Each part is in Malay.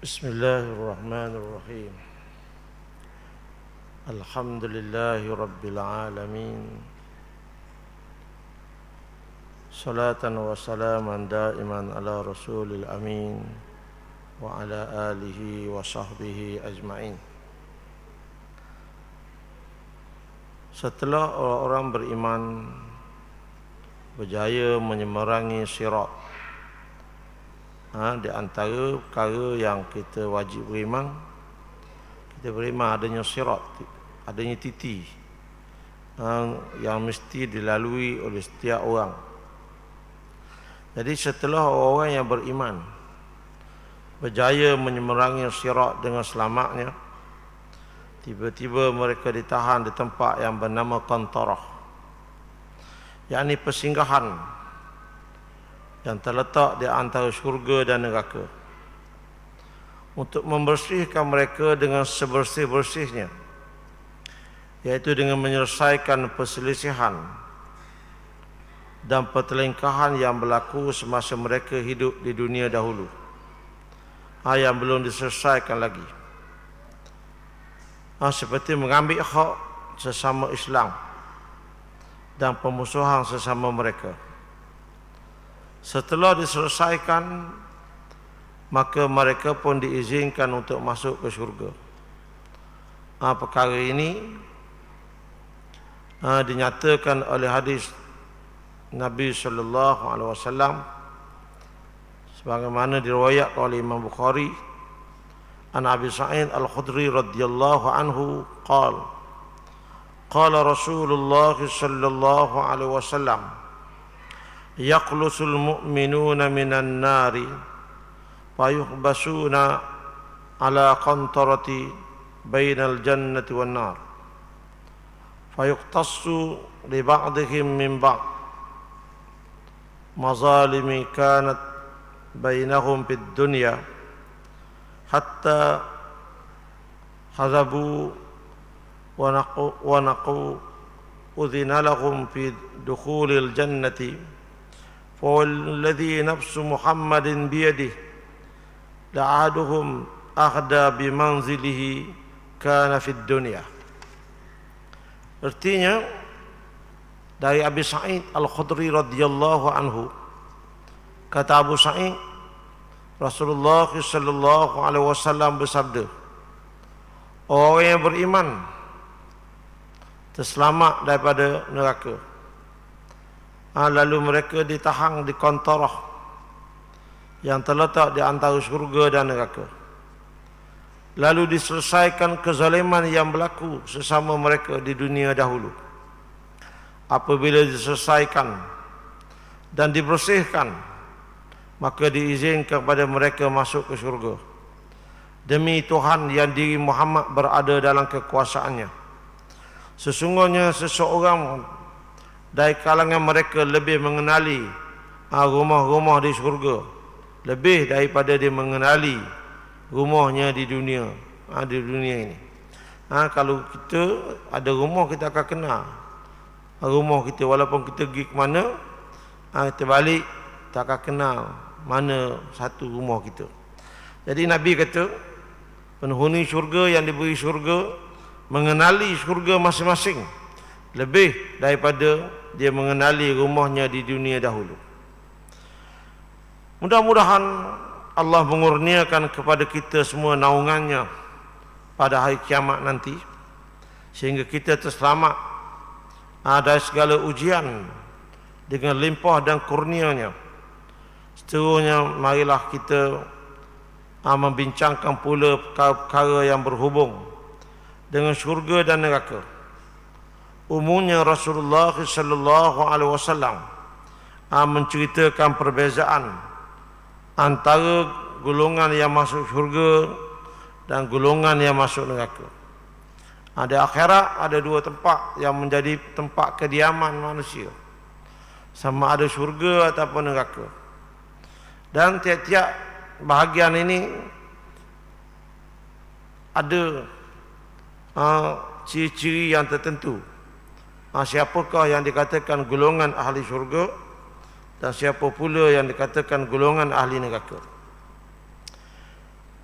Bismillahirrahmanirrahim. Alhamdulillahi Rabbil Alamin. Salatan wa salaman daiman ala Rasulil Amin wa ala alihi wa sahbihi ajma'in. Setelah orang-orang beriman berjaya menyeberangi sirat, di antara perkara yang kita wajib beriman, kita beriman adanya sirat, adanya titi yang mesti dilalui oleh setiap orang. Jadi setelah orang yang beriman berjaya menyeberangi sirat dengan selamatnya, tiba-tiba mereka ditahan di tempat yang bernama Qantarah, yakni persinggahan yang terletak di antara syurga dan neraka, untuk membersihkan mereka dengan sebersih-bersihnya, yaitu dengan menyelesaikan perselisihan dan pertelingkahan yang berlaku semasa mereka hidup di dunia dahulu, yang belum diselesaikan lagi, seperti mengambil hak sesama Islam dan pemusuhan sesama mereka. Setelah diselesaikan, maka mereka pun diizinkan untuk masuk ke syurga. Perkara ini dinyatakan oleh hadis Nabi sallallahu alaihi wasallam sebagaimana diriwayatkan oleh Imam Bukhari an Abi Sa'id Al-Khudri radhiyallahu anhu qala Rasulullah sallallahu alaihi wasallam yaqlusul mu'minuna minan nari fayuhbasuna ala qantarati bainal jannati wan nar fayuqtassu li ba'dihim min ba'd mazalimi kanat bainahum fid dunya hatta hazabu wa naqu udhina lahum fi dukhulil jannati والذي نفس محمد بيده لأحدهم أهدى بمنزله كان في الدنيا. Artinya dari Abi Sa'id Al-Khudri radhiyallahu anhu, kata Abu Sa'id, Rasulullah sallallahu alaihi wasallam bersabda, orang yang beriman terselamat daripada neraka, lalu mereka ditahan di Qantarah yang terletak di antara syurga dan neraka, lalu diselesaikan kezaliman yang berlaku sesama mereka di dunia dahulu. Apabila diselesaikan dan dibersihkan, maka diizinkan kepada mereka masuk ke syurga demi Tuhan yang diri Muhammad berada dalam kekuasaannya. Sesungguhnya seseorang dari kalangan mereka lebih mengenali rumah-rumah di syurga lebih daripada dia mengenali rumahnya di dunia, di dunia ini. Kalau kita ada rumah, kita akan kenal rumah kita, walaupun kita pergi ke mana, kita balik tak akan kenal mana satu rumah kita. Jadi Nabi kata, penghuni syurga yang diberi syurga mengenali syurga masing-masing lebih daripada dia mengenali rumahnya di dunia dahulu. Mudah-mudahan Allah mengurniakan kepada kita semua naungannya pada hari kiamat nanti, sehingga kita terselamat dari segala ujian dengan limpah dan kurnianya. Seterusnya, marilah kita membincangkan pula perkara yang berhubung dengan syurga dan neraka. Umumnya Rasulullah sallallahu alaihi wasallam menceritakan perbezaan antara golongan yang masuk syurga dan golongan yang masuk neraka. Di akhirat ada dua tempat yang menjadi tempat kediaman manusia, sama ada syurga ataupun neraka. Dan tiap-tiap bahagian ini ada ciri-ciri yang tertentu. Siapakah yang dikatakan golongan ahli syurga dan siapa pula yang dikatakan golongan ahli neraka.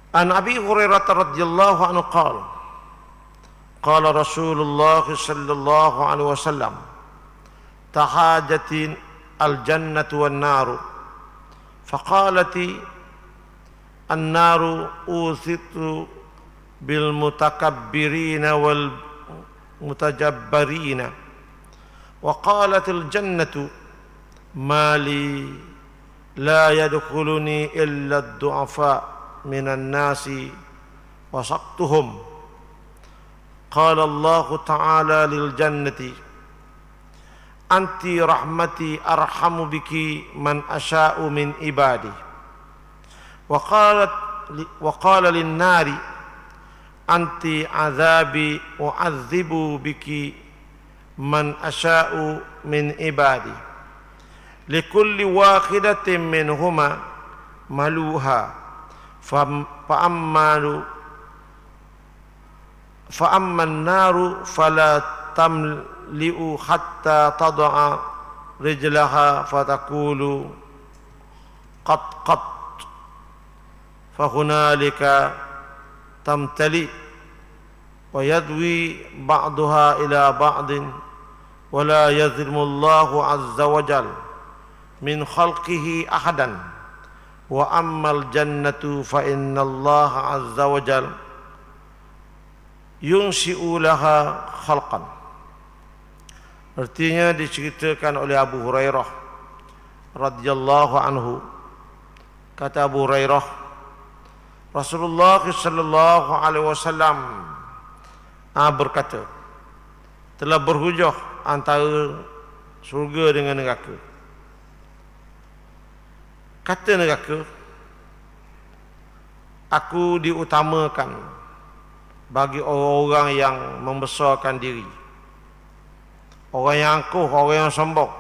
An Abi Hurairah radhiyallahu anhu qala qala Rasulullah sallallahu alaihi wasallam tahajatin al-jannatu wan-naru faqalati an-naru uthitu bil mutakabbirina wal mutajabbarina wa qalatil jannatu mali la yadkhuluni illa ad-du'afa minan nasi wa saqtuhum. Qala Allah ta'ala lil jannati anti rahmati arhamu biki man asya'u min ibadi. Wa qala lin nari anti azabi u'adzibu biki man asya'u min ibadi. Likulli wahidatin minhuma maluha fa'amma an-naru fala tamli'u hatta tad'a rijlaha fatakulu qat fahunalika tamtali wa yadwi ba'daha ila ba'din wa la yazlimu Allahu azza wa jalla min khalqihi ahadan wa ammal jannatu fa inna Allah azza wa jalla yunsi'u laha khalqan. Artinya diceritakan oleh Abu Hurairah radhiyallahu anhu, kata Abu Hurairah, Rasulullah sallallahu alaihi wasallam berkata, telah berhujah antara surga dengan neraka. Kata neraka, aku diutamakan bagi orang-orang yang membesarkan diri, orang yang angkuh, orang yang sombong,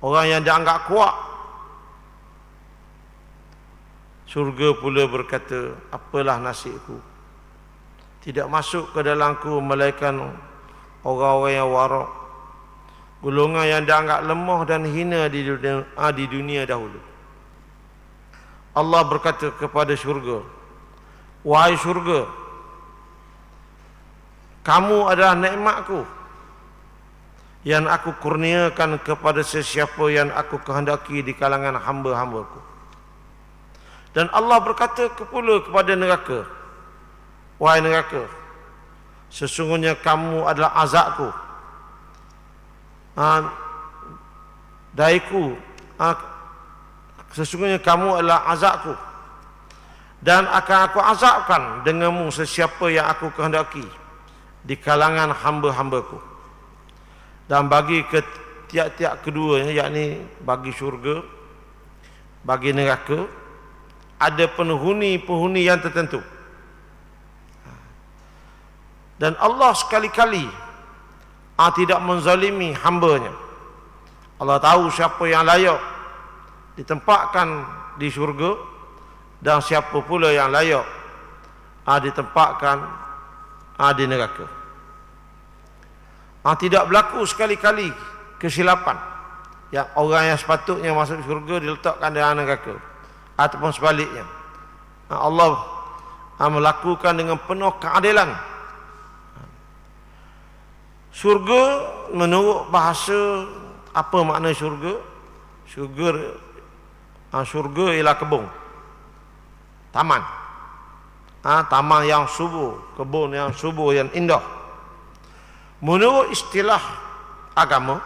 orang yang dianggap kuat. Surga pula berkata, apalah nasibku, tidak masuk ke dalamku melainkan orang-orang yang warak, golongan yang dianggap lemah dan hina di dunia dahulu. Allah berkata kepada syurga, wahai syurga, kamu adalah nikmatku yang aku kurniakan kepada sesiapa yang aku kehendaki di kalangan hamba-hambaku. Dan Allah berkata pula kepada neraka, wahai neraka, sesungguhnya kamu adalah azabku, dariku, sesungguhnya kamu adalah azabku, dan akan aku azabkan denganmu sesiapa yang aku kehendaki di kalangan hamba-hambaku. Dan bagi tiap-tiap keduanya, yakni bagi syurga, bagi neraka, ada penghuni-penghuni yang tertentu. Dan Allah sekali-kali tidak menzalimi hambanya. Allah tahu siapa yang layak ditempatkan di syurga dan siapa pula yang layak ditempatkan di neraka. Tidak berlaku sekali-kali kesilapan yang orang yang sepatutnya masuk syurga diletakkan dalam neraka, ataupun sebaliknya. Allah melakukan dengan penuh keadilan. Syurga, menurut bahasa, apa makna syurga? Syurga ialah kebun, taman, taman yang subur, kebun yang subur, yang indah. Menurut istilah agama,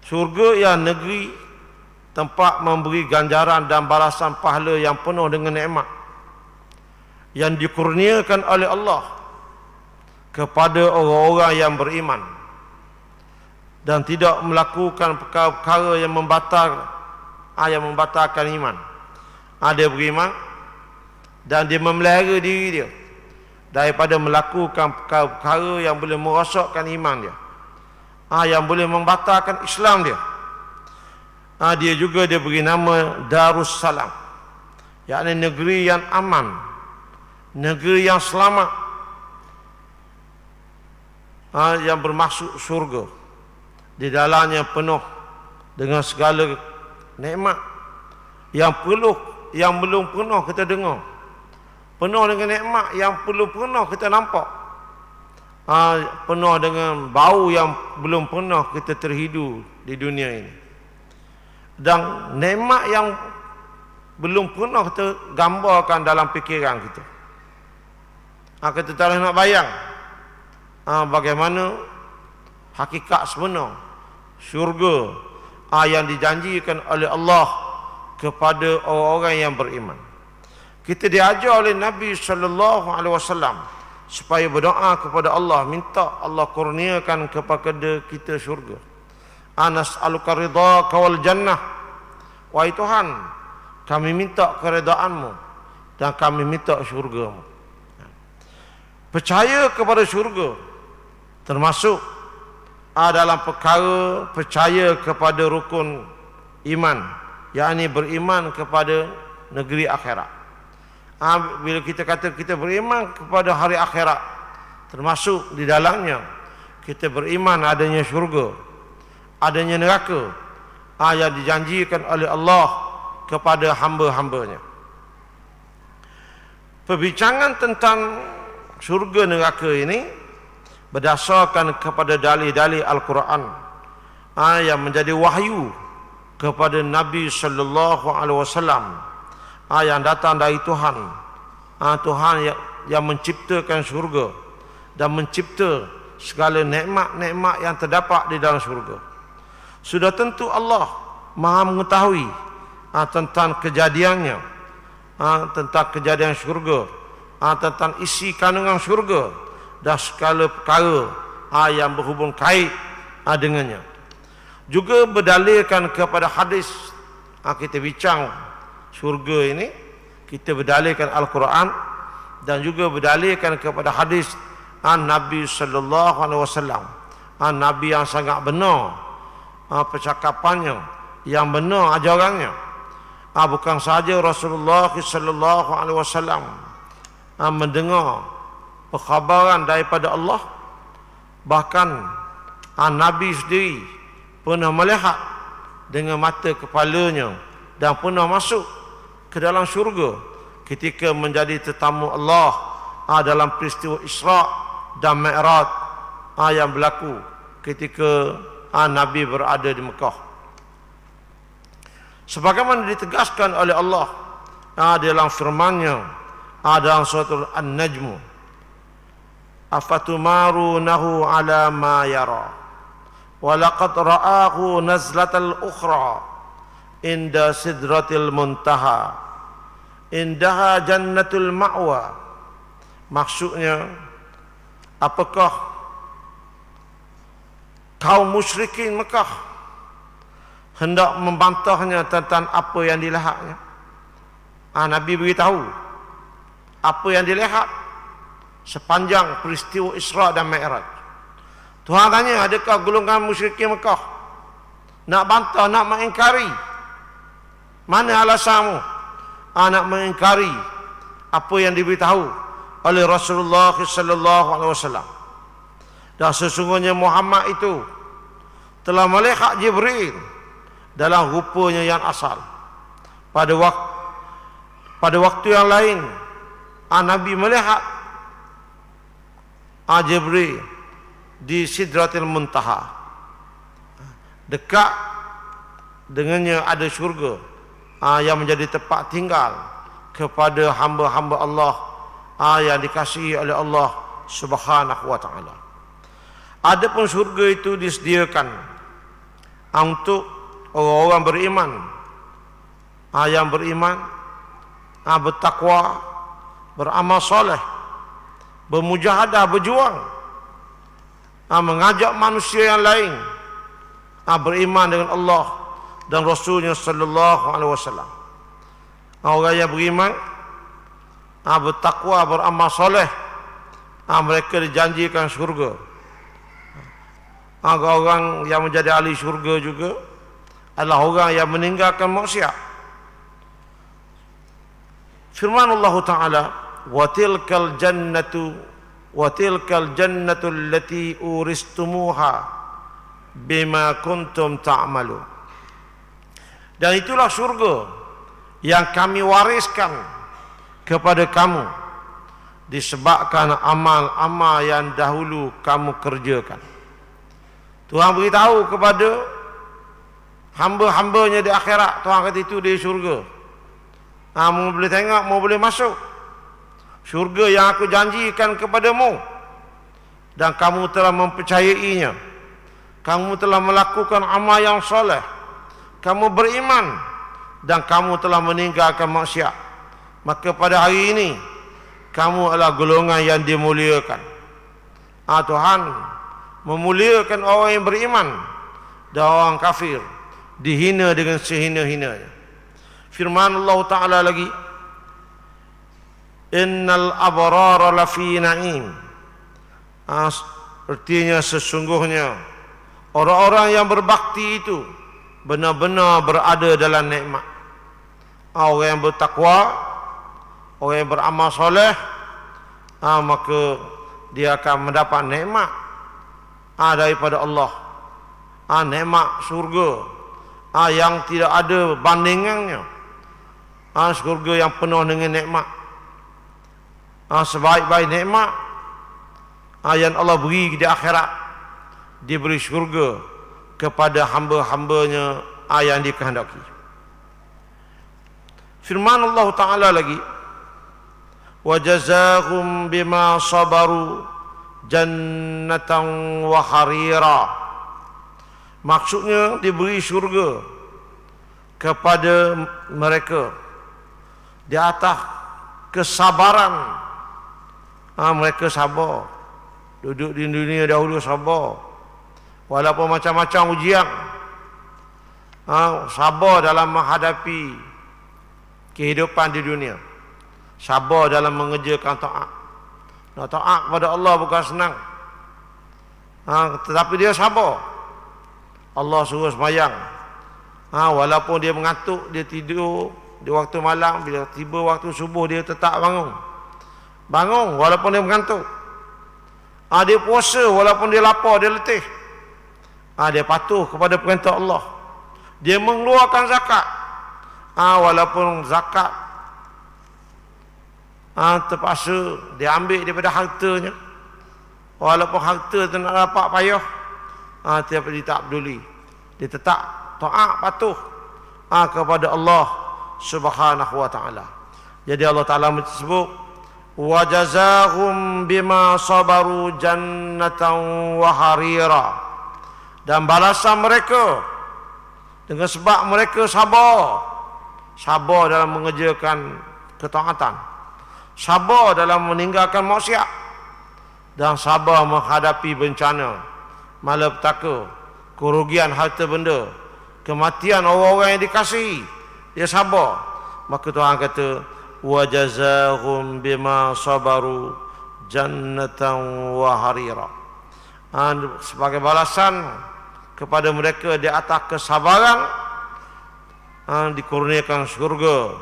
syurga ialah negeri tempat memberi ganjaran dan balasan pahala yang penuh dengan nikmat yang dikurniakan oleh Allah kepada orang-orang yang beriman dan tidak melakukan perkara-perkara yang membatalkan iman. Dia beriman dan dia memelihara diri dia daripada melakukan perkara-perkara yang boleh merosakkan iman dia, yang boleh membatalkan Islam dia. Dia juga dia beri nama Darussalam, yakni negeri yang aman, negeri yang selamat, yang bermaksud surga. Di dalamnya penuh dengan segala nikmat yang yang belum pernah kita dengar, penuh dengan nikmat yang belum pernah kita nampak, penuh dengan bau yang belum pernah kita terhidu di dunia ini, dan nikmat yang belum pernah kita gambarkan dalam fikiran kita. Kita tak boleh nak bayang bagaimana hakikat sebenar syurga yang dijanjikan oleh Allah kepada orang-orang yang beriman. Kita diajar oleh Nabi sallallahu alaihi wasallam supaya berdoa kepada Allah, minta Allah kurniakan kepada kita syurga. Nas'aluka ridhaka wal jannah. Wahai Tuhan, kami minta keredaanmu dan kami minta syurgamu. Percaya kepada syurga termasuk dalam perkara percaya kepada rukun iman, yakni beriman kepada negeri akhirat. Bila kita kata kita beriman kepada hari akhirat, termasuk di dalamnya kita beriman adanya syurga, adanya neraka yang dijanjikan oleh Allah kepada hamba-hambanya. Perbincangan tentang syurga neraka ini berdasarkan kepada dalil-dalil Al-Quran yang menjadi wahyu kepada Nabi sallallahu alaihi wasallam yang datang dari Tuhan. Tuhan yang menciptakan syurga dan mencipta segala nikmat-nikmat yang terdapat di dalam syurga. Sudah tentu Allah Maha mengetahui tentang kejadiannya, tentang kejadian syurga, tentang isi kandungan syurga dan segala perkara yang berhubung kait dengannya. Juga berdalilkan kepada hadis. Kita bincang syurga ini, kita berdalilkan Al-Quran dan juga berdalilkan kepada hadis Nabi sallallahu alaihi wasallam. Nabi yang sangat benar percakapannya, yang benar ajarannya. Bukan sahaja Rasulullah sallallahu alaihi wasallam mendengar perkhabaran daripada Allah, bahkan Nabi sendiri pernah melihat dengan mata kepalanya dan pernah masuk ke dalam syurga ketika menjadi tetamu Allah dalam peristiwa Isra dan Mi'raj yang berlaku ketika Nabi berada di Mekah. Sebagaimana ditegaskan oleh Allah dalam firman-Nya dalam surah An-Najm, afatumarunahu ala ma yara wa laqad ra'ahu nazlatal ukhra inda sidratil muntaha indaha jannatul ma'wa. Maksudnya, apakah kaum musyrikin Mekah hendak membantahnya tentang apa yang dilihatnya? Nabi beritahu apa yang dilihat sepanjang peristiwa Isra dan Mi'raj. Tuhan tanya, adakah golongan musyrikin Mekah nak bantah, nak mengingkari? Mana alasanmu nak mengingkari apa yang diberitahu oleh Rasulullah sallallahu alaihi wasallam? Dan sesungguhnya Muhammad itu telah melihat Jibril dalam rupanya yang asal. Pada waktu yang lain Nabi melihat Jibril di Sidratil Muntaha. Dekat dengannya ada syurga yang menjadi tempat tinggal kepada hamba-hamba Allah yang dikasihi oleh Allah Subhanahu wa taala. Adapun syurga itu disediakan untuk orang-orang beriman, yang beriman, bertakwa, beramal soleh, bermujahadah, berjuang, mengajak manusia yang lain beriman dengan Allah dan Rasulnya sallallahu alaihi wasallam. Orang yang beriman, bertakwa, beramal soleh, mereka dijanjikan syurga. Orang yang menjadi ahli syurga juga adalah orang yang meninggalkan maksiat. Firman Allah Ta'ala, wa tilkal jannatu allati uristumuha bima kuntum ta'malu. Dan itulah syurga yang kami wariskan kepada kamu disebabkan amal-amal yang dahulu kamu kerjakan. Tuhan beritahu kepada hamba-hambanya di akhirat, Tuhan kata itu di syurga. Mu boleh tengok, mu boleh masuk syurga yang aku janjikan kepadamu, dan kamu telah mempercayainya. Kamu telah melakukan amal yang soleh, kamu beriman, dan kamu telah meninggalkan maksiat. Maka pada hari ini kamu adalah golongan yang dimuliakan. Tuhan memuliakan orang yang beriman, dan orang kafir dihina dengan sehina-hinanya. Firman Allah Ta'ala lagi, innal abrara lafi na'im. Artinya sesungguhnya orang-orang yang berbakti itu benar-benar berada dalam nikmat. Orang yang bertakwa, orang yang beramal soleh, maka dia akan mendapat nikmat daripada Allah, nikmat surga yang tidak ada bandingannya, surga yang penuh dengan nikmat, sebaik-baik nikmat yang Allah beri di akhirat, diberi surga kepada hamba-hambanya yang dikehendaki. Firman Allah Ta'ala lagi, wa jazahum bima sabaru jannatan wa harira. Maksudnya diberi syurga kepada mereka di atas kesabaran. Mereka sabar, duduk di dunia dahulu sabar, walaupun macam-macam ujian, sabar dalam menghadapi kehidupan di dunia, sabar dalam mengerjakan taat. Nak taat kepada Allah bukan senang, tetapi dia sabar. Allah suruh sembahyang, walaupun dia mengantuk, dia tidur di waktu malam, bila tiba waktu subuh dia tetap bangun walaupun dia mengantuk. Dia puasa walaupun dia lapar, dia letih. Dia patuh kepada perintah Allah. Dia mengeluarkan zakat walaupun zakat terpaksa dia ambil daripada hartanya, walaupun harta tu nak dapat payah, dia tak peduli. Dia tetap taat, patuh kepada Allah Subhanahu wa ta'ala. Jadi Allah Ta'ala sebut, wa jazahum bima sabaru jannatan wa harira. Dan balasan mereka dengan sebab mereka sabar dalam mengerjakan ketaatan, sabar dalam meninggalkan maksiat, dan sabar menghadapi bencana, malapetaka, kerugian harta benda, kematian orang-orang yang dikasihi. Dia sabar. Maka Tuhan kata, wa jazahum bima sabaru jannatan wa harira. Sebagai balasan kepada mereka di atas kesabaran, dikurniakan syurga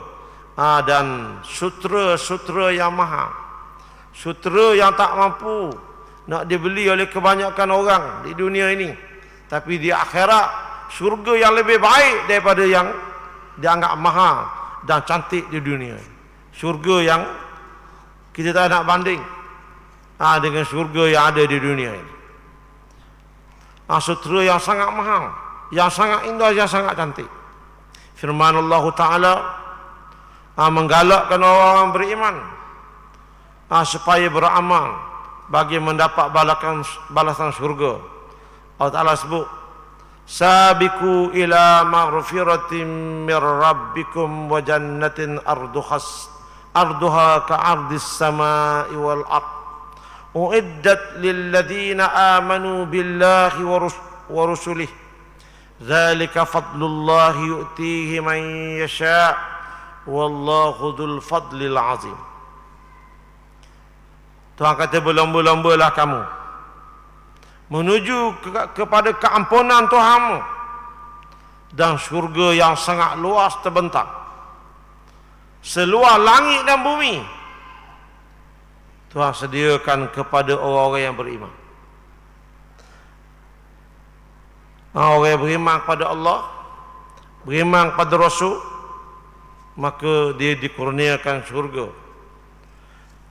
dan sutra yang mahal, sutra yang tak mampu nak dibeli oleh kebanyakan orang di dunia ini. Tapi di akhirat, syurga yang lebih baik daripada yang dianggap mahal dan cantik di dunia. Syurga yang kita tak nak banding dengan syurga yang ada di dunia ini. Sutra yang sangat mahal, yang sangat indah, yang sangat cantik. Firman Allah Ta'ala menggalakkan orang beriman supaya beramal bagi mendapat balasan syurga. Allah Ta'ala sebut, sabiku ila maghfiratin min rabbikum wa jannatin arduha ka'ardis samai wal ard uiddat lilladhina amanu billahi wa rusulih dzalika fadlullahi yu'tihi man yasha wallahu dzul fadlil azim. Tuhan kata, berlomba-lombalah kamu menuju kepada keampunan Tuhanmu dan syurga yang sangat luas terbentang, seluas langit dan bumi. Tuhan sediakan kepada orang-orang yang beriman. Orang yang beriman kepada Allah, beriman kepada Rasul, maka dia dikurniakan syurga.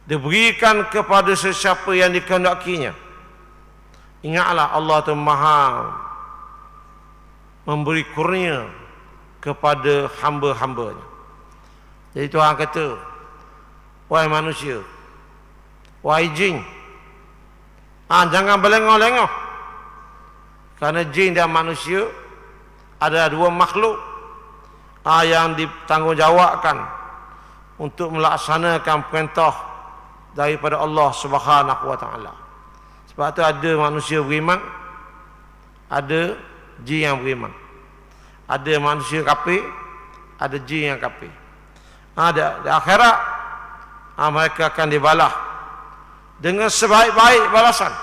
Diberikan kepada sesiapa yang dikehendakinya. Ingatlah Allah itu Maha memberi kurnia kepada hamba-hambanya. Jadi Tuhan kata, wahai manusia, wahai jin, jangan berlengah-lengah. Kerana jin dan manusia ada dua makhluk yang ditanggungjawabkan untuk melaksanakan perintah daripada Allah Subhanahu wa taala. Sebab tu ada manusia beriman, ada jin yang beriman. Ada manusia kafir, ada jin yang kafir. Di akhirat mereka akan dibalas dengan sebaik-baik balasan.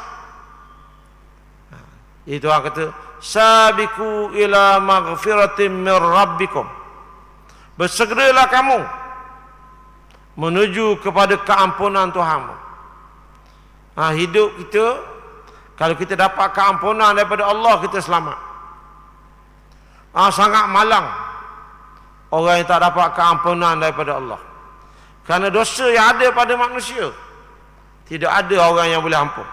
Itu orang kata, sabiqu ila maghfiratin min rabbikum. Bersegeralah kamu menuju kepada keampunan Tuhanmu. Hidup kita, kalau kita dapat keampunan daripada Allah, kita selamat. Sangat malang orang yang tak dapat keampunan daripada Allah. Kerana dosa yang ada pada manusia, tidak ada orang yang boleh ampun.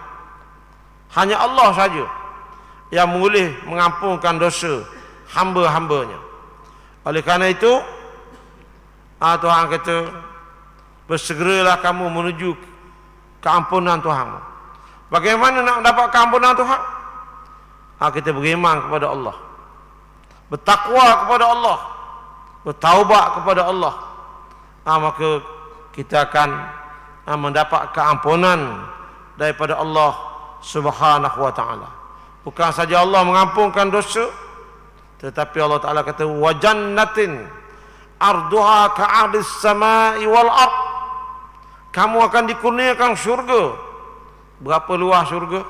Hanya Allah saja yang boleh mengampunkan dosa hamba-hambanya. Oleh kerana itu, Tuhan kata, bersegeralah kamu menuju keampunan Tuhan. Bagaimana nak dapat keampunan Tuhan? Kita beriman kepada Allah, bertakwa kepada Allah, bertaubat kepada Allah. Maka kita akan mendapat keampunan daripada Allah Subhanahu wa taala. Bukan saja Allah mengampunkan dosa, tetapi Allah Taala kata, wa jannatin arduha ka'ardis samai wal ard. Kamu akan dikurniakan syurga. Berapa luas syurga?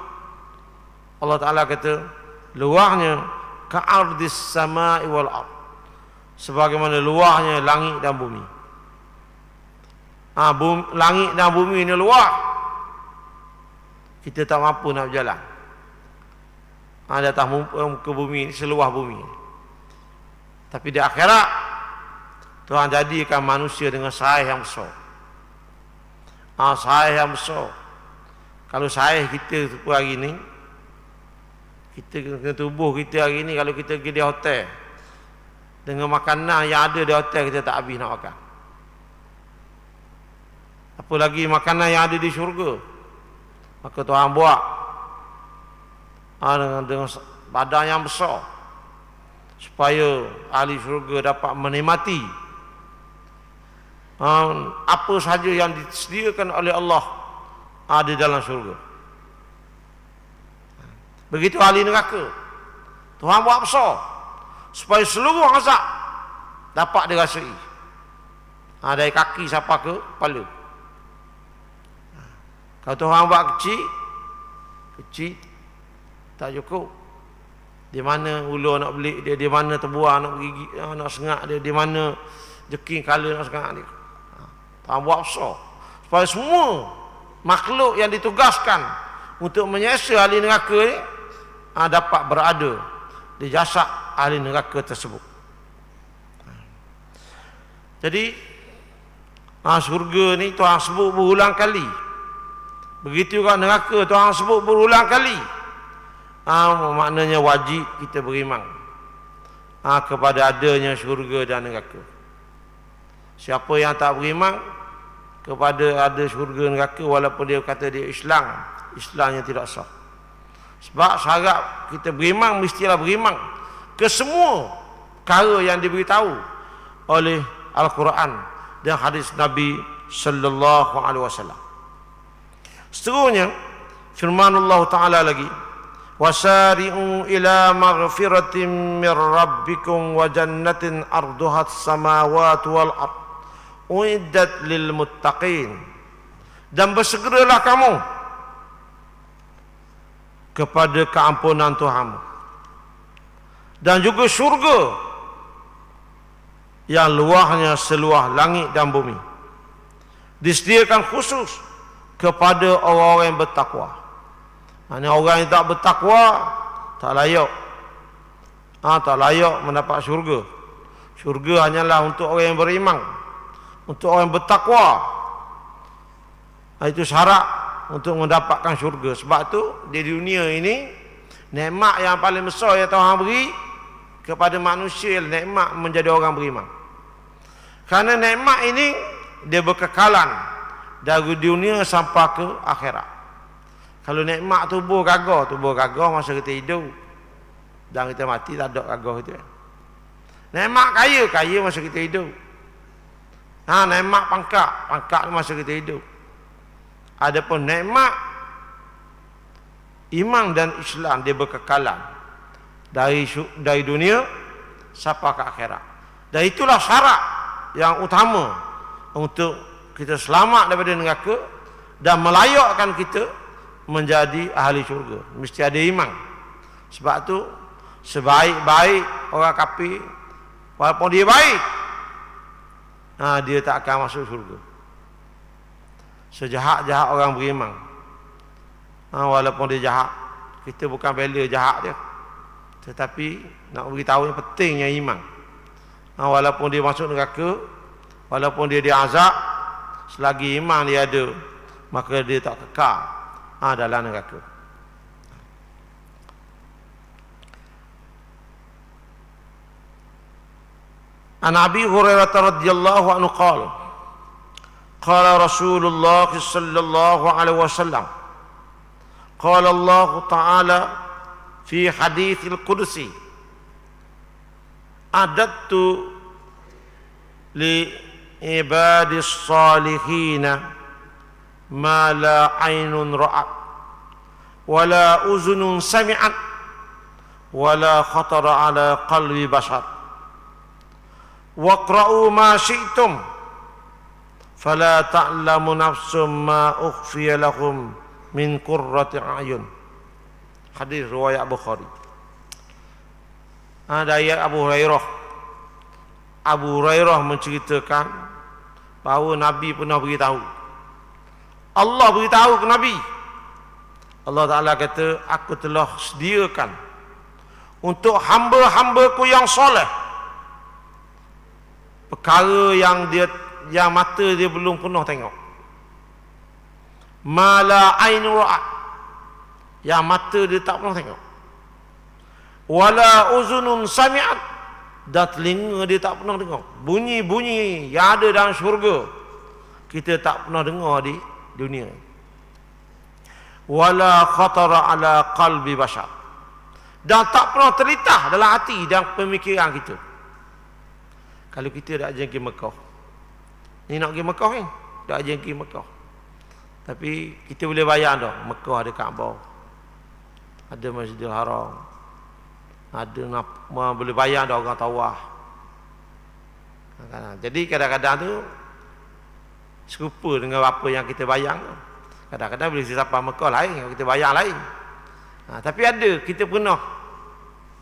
Allah Taala kata, luahnya ka'ardis samai wal ard, sebagaimana luahnya langit dan bumi. Langit dan bumi ini luah, kita tak mampu nak berjalan. Di atas muka bumi, seluah bumi. Tapi di akhirat, Tuhan jadikan manusia dengan saiz yang besar. Saiz yang besar. Kalau saiz kita hari ni, kita tubuh kita hari ni, kalau kita pergi di hotel, dengan makanan yang ada di hotel, kita tak habis nak makan. Apalagi makanan yang ada di syurga. Maka Tuhan buat dengan badan yang besar, supaya ahli syurga dapat menikmati apa sahaja yang disediakan oleh Allah ada dalam syurga. Begitu ahli neraka, Tuhan buat besar supaya seluruh azab dapat dirasai, dari kaki sampai ke kepala. Kalau Tuhan buat kecil tak cukup. Di mana ulu nak beli dia, di mana terbuah nak gigi, nak sengak dia, di mana jeking kala nak sengak dia. Tuhan buat besar supaya semua makhluk yang ditugaskan untuk menyesa ahli neraka ni dapat berada di jasad ahli neraka tersebut. Jadi surga ni Tuhan sebut berulang kali. Begitu juga neraka Tuhan sebut berulang kali. Maknanya wajib kita beriman kepada adanya syurga dan neraka. Siapa yang tak beriman kepada ada syurga neraka, walaupun dia kata dia Islam, Islamnya tidak sah. Sebab syarat kita beriman, mestilah beriman ke semua perkara yang diberitahu oleh Al-Quran dan hadis Nabi sallallahu alaihi wasallam. Seterusnya firman Allah Taala lagi, wasari'u ila maghfiratin min rabbikum wa jannatin arduha as-samawati wal ard uiddat lil muttaqin. Dan bersegeralah kamu kepada keampunan Tuhanmu dan juga syurga yang luahnya seluah langit dan bumi, disediakan khusus kepada orang-orang yang bertakwa. Orang yang tak bertakwa tak layak, tak layak mendapat syurga. Syurga hanyalah untuk orang yang beriman, untuk orang yang bertakwa. Itu syarat untuk mendapatkan syurga. Sebab tu di dunia ini nikmat yang paling besar yang Tuhan beri kepada manusia, nikmat menjadi orang beriman. Kerana nikmat ini dia berkekalan dari dunia sampai ke akhirat. Kalau nikmat tubuh gagah masa kita hidup, dan kita mati tak ada gagah itu. Nikmat kaya masa kita hidup. Nikmat pangkat masa kita hidup. Adapun nikmat iman dan Islam dia berkekalan dari dunia sampai ke akhirat. Dan itulah syarat yang utama untuk kita selamat daripada neraka dan melayakkan kita menjadi ahli syurga. Mesti ada iman. Sebab tu sebaik-baik orang kafir, walaupun dia baik, dia tak akan masuk syurga. Sejahat-jahat orang beriman, walaupun dia jahat, kita bukan bela jahat dia, tetapi nak beritahu yang pentingnya iman. Walaupun dia masuk neraka, walaupun dia diazab, selagi iman dia ada, maka dia tak kekal dalam neraka. An Abi Hurairah radhiyallahu anhu qala qala Rasulullah sallallahu alaihi wasallam qala Allah Ta'ala fi hadithil qudsi adattu li ibadis salihina ma la aynun ra'at wala uzunun sami'at wala khatara ala qalbi bashar waqra'u ma syi'tum fala ta'lamu nafsum ma ukhfiya lahum min qurrati a'yun. Hadis riwayat Bukhari. Dari Abu Hurairah. Abu Hurairah menceritakan bahawa Nabi pernah beritahu. Allah beritahu ke Nabi. Allah Ta'ala kata, aku telah sediakan untuk hamba-hambaku yang soleh perkara yang mata dia belum pernah tengok. Mala ainu ra'at, yang mata dia tak pernah tengok. Wala uzunun sami'at, dan telinga dia tak pernah dengar. Bunyi-bunyi yang ada dalam syurga kita tak pernah dengar di dunia. Wala khatara ala qalbi bashar, dan tak pernah terlintas dalam hati dan pemikiran kita. Kalau kita dah pergi Mekah, ni nak pergi Mekah ni, dah pergi Mekah, tapi kita boleh bayang dah, Mekah ada Kaabah, ada Masjidil Haram, ada boleh bayang dah orang tawaf. Jadi kadang-kadang tu serupa dengan apa yang kita bayang. Kadang-kadang boleh sampai Mekah lain, kita bayang lain. Tapi ada, kita pernah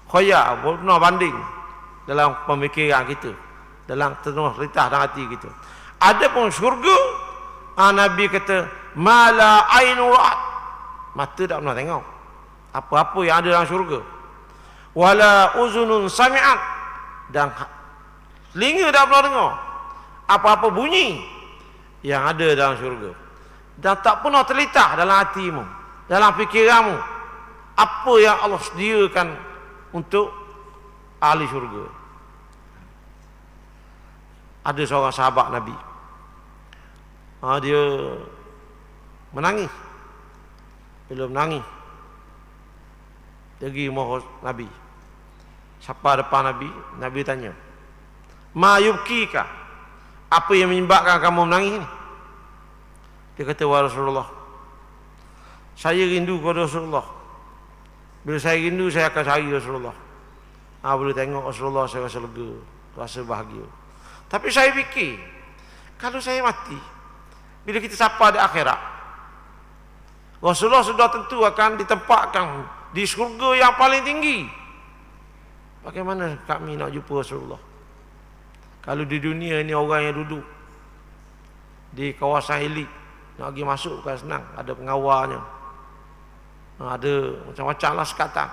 khoyar, pernah banding dalam pemikiran kita, dalam terlintas dalam hati kita. Ada pun syurga, Nabi kata mala ainu ra'at, mata tak pernah tengok apa-apa yang ada dalam syurga. Wala uzunun sami'at, dan telinga tak pernah dengar apa-apa bunyi yang ada dalam syurga. Dan tak pernah terlintas dalam hatimu, dalam fikiranmu, apa yang Allah sediakan untuk ahli syurga. Ada seorang sahabat Nabi, dia menangis. Bila menangis, dia pergi mohon Nabi. Siapa depan Nabi? Nabi tanya, ma yubkika, apa yang menyebabkan kamu menangis ni? Dia kata, wahai Rasulullah, saya rindu kepada Rasulullah. Bila saya rindu, saya akan cari Rasulullah. Boleh tengok Rasulullah, saya rasa lega, rasa bahagia. Tapi saya fikir, kalau saya mati, bila kita sampai di akhirat, Rasulullah sudah tentu akan ditempatkan di syurga yang paling tinggi. Bagaimana kami nak jumpa Rasulullah? Kalau di dunia ini orang yang duduk di kawasan elit, nak pergi masuk bukan senang, ada pengawalnya, ada macam-macam lah sekatan.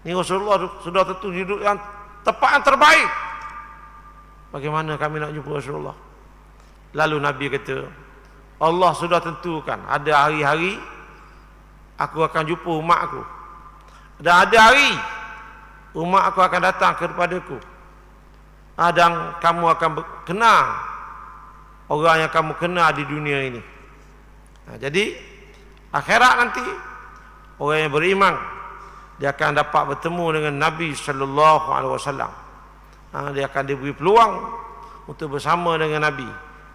Ni Rasulullah sudah tentu duduk yang tempat yang terbaik. Bagaimana kami nak jumpa Rasulullah? Lalu Nabi kata, Allah sudah tentukan ada hari-hari aku akan jumpa umat aku, dan ada hari umat aku akan datang kepadaku, dan kamu akan kenal orang yang kamu kenal di dunia ini. Jadi akhirat nanti orang yang beriman dia akan dapat bertemu dengan Nabi sallallahu alaihi wasallam. Dia akan diberi peluang untuk bersama dengan Nabi.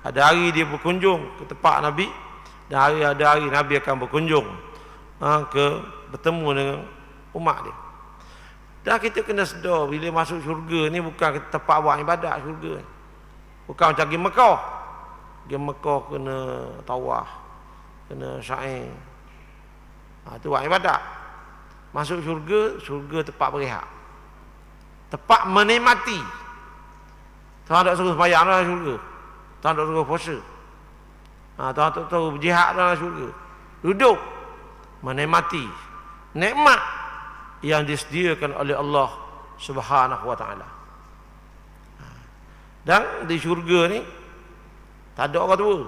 Ada hari dia berkunjung ke tempat Nabi, dan ada hari Nabi akan berkunjung bertemu dengan umat dia. Dan kita kena sedar bila masuk syurga ni bukan tempat buat ibadat. Syurga bukan macam pergi Mekah. Pergi Mekah kena tawaf, kena sa'i, tu buat ibadat. Masuk syurga, syurga tempat berehat, tempat menikmati. Tuhan tak suruh sembahyang dalam syurga, Tuhan tak suruh puasa, Tuhan tak suruh berjihad dalam syurga. Duduk menikmati nikmat yang disediakan oleh Allah Subhanahu wa taala. Dan di syurga ni tak ada orang tua.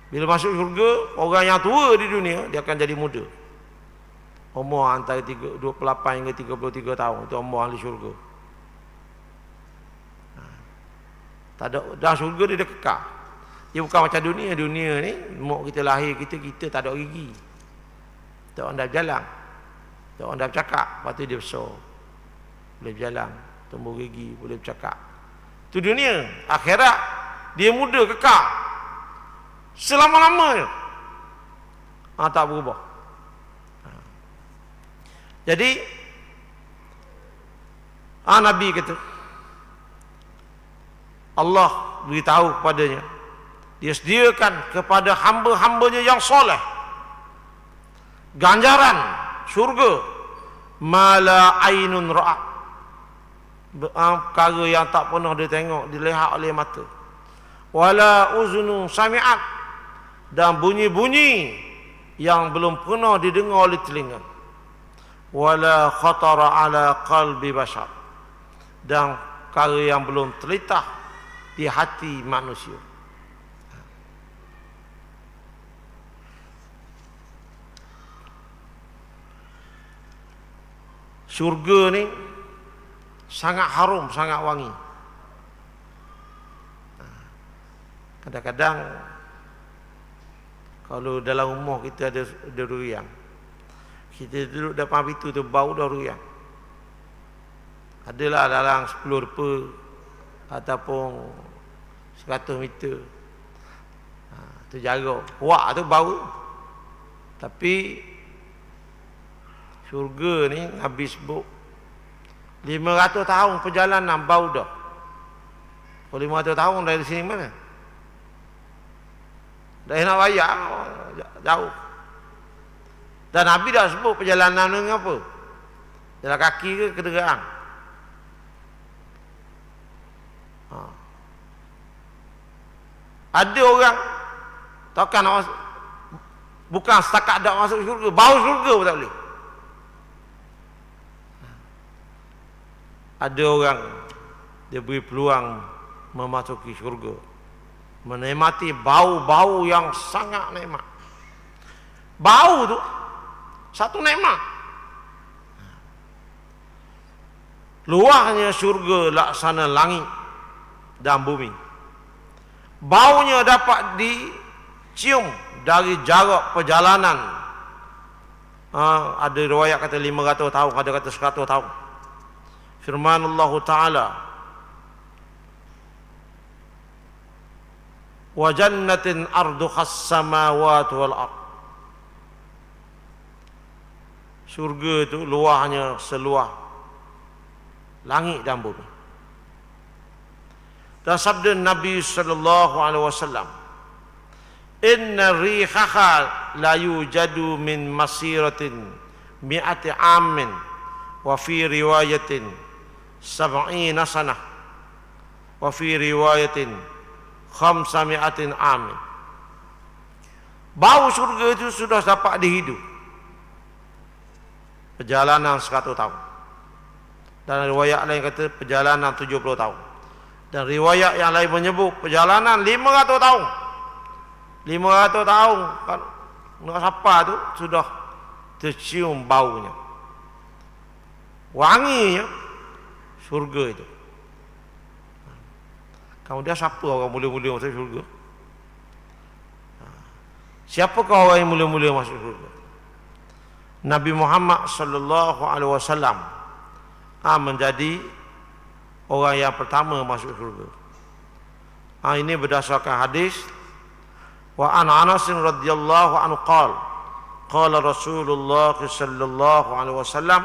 Bila masuk syurga, orang yang tua di dunia dia akan jadi muda. Umur antara 28 hingga 33 tahun, itu umur ahli syurga. Tak ada, dalam syurga dia dah kekal. Dia bukan macam dunia. Dunia ni mak kita lahir, kita tak ada gigi, tak orang dah berjalan, tak orang dah bercakap. Lepas tu dia besar, boleh berjalan, tumbuh gigi, boleh bercakap. Itu dunia. Akhirat dia muda kekal selama-lamanya, tak berubah. Jadi Nabi kata, Allah beritahu kepadanya, dia sediakan kepada hamba-hambanya yang soleh ganjaran syurga mala ainun ra'at, perkara yang tak pernah dia tengok, dilihat oleh mata, wala uzunu sami'at, dan bunyi-bunyi yang belum pernah didengar oleh telinga, wala khatara ala qalbi bashar, dan perkara yang belum terlintas di hati manusia. Syurga ni sangat harum, sangat wangi. Kadang-kadang kalau dalam rumah kita ada durian, kita duduk depan pintu tu bau dah durian. Adalah dalam 10 rupa ataupun 100 meter, tu jarak, wak tu bau. Tapi syurga ni Nabi sebut 500 tahun perjalanan bau dah. Kalau 500 tahun dari sini mana? Dah nak bayar jauh. Dan Nabi dah sebut perjalanan ni apa? Jalan kaki ke kenderaan? Ada orang takkan nak masuk, bukan setakat dak masuk syurga, bau syurga pun tak boleh. Ada orang dia beri peluang memasuki syurga, menikmati bau-bau yang sangat nikmat. Bau tu satu nikmat. Luahnya syurga laksana langit dan bumi. Baunya dapat dicium dari jarak perjalanan. Ada riwayat kata 500 tahun, ada kata 100 tahun. Firman Allah Ta'ala, wa jannatin arduhas samawati wal ard. Syurga itu luahnya seluah langit dan bumi. Dan sabda Nabi sallallahu alaihi wasallam, inna rihaha la yujadu min masiratin mi'ati amin, wa fi riwayatin sab'ina sanah, wa fi riwayatin khamsami'atin amin. Bau surga itu sudah dapat dihidup. perjalanan 100 tahun. Dan riwayat lain kata perjalanan 70 tahun. Dan riwayat yang lain menyebut perjalanan 500 tahun. 500 tahun kan nak sapa tu sudah tercium baunya. Wanginya surga itu. Kemudian siapa orang mulia-mulia masuk surga? Siapakah orang yang mulia-mulia masuk surga? Nabi Muhammad sallallahu alaihi wasallam menjadi orang yang pertama masuk surga. Ini berdasarkan hadis wa an Anas radhiyallahu anhu qala Rasulullah sallallahu alaihi wasallam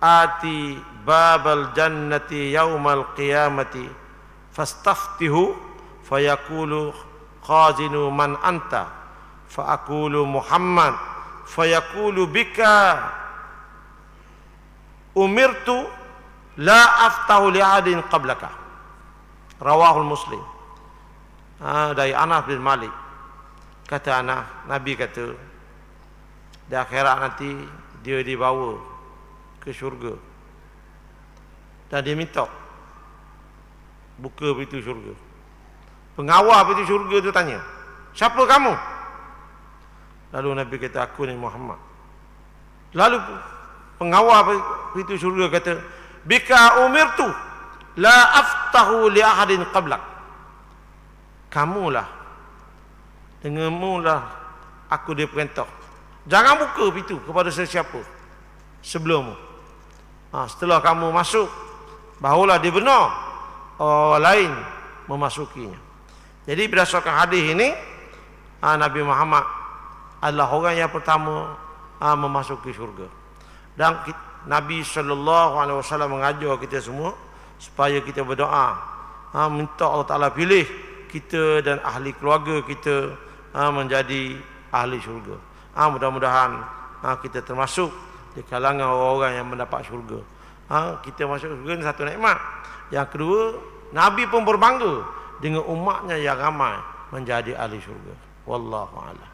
ati babal jannati yaumal qiyamati fastaftihu fayaqulu khazinu man anta faaqulu Muhammad fayaqulu bika umirtu la aftahu li ahadin qablaka. Rawahul Muslim. Dari Anas bin Malik. Kata Anas, Nabi kata di akhirat nanti dia dibawa ke syurga dan dia minta buka pintu syurga. Pengawal pintu syurga tu tanya, siapa kamu? Lalu Nabi kata, aku ni Muhammad. Lalu pengawal pintu syurga kata, bika umirtu la aftahu li ahadin qablak. Kamulah, denganmulah aku diperintah, jangan buka pintu kepada sesiapa sebelummu. Setelah kamu masuk, barulah dia benar orang lain memasukinya. Jadi berdasarkan hadis ini, Nabi Muhammad adalah orang yang pertama memasuki syurga. Dan Nabi SAW mengajar kita semua supaya kita berdoa, minta Allah Ta'ala pilih kita dan ahli keluarga kita menjadi ahli syurga. Mudah-mudahan kita termasuk di kalangan orang-orang yang mendapat syurga. Kita masuk syurga ini satu nikmat. Yang kedua, Nabi pun berbangga dengan umatnya yang ramai menjadi ahli syurga. Wallahu a'lam.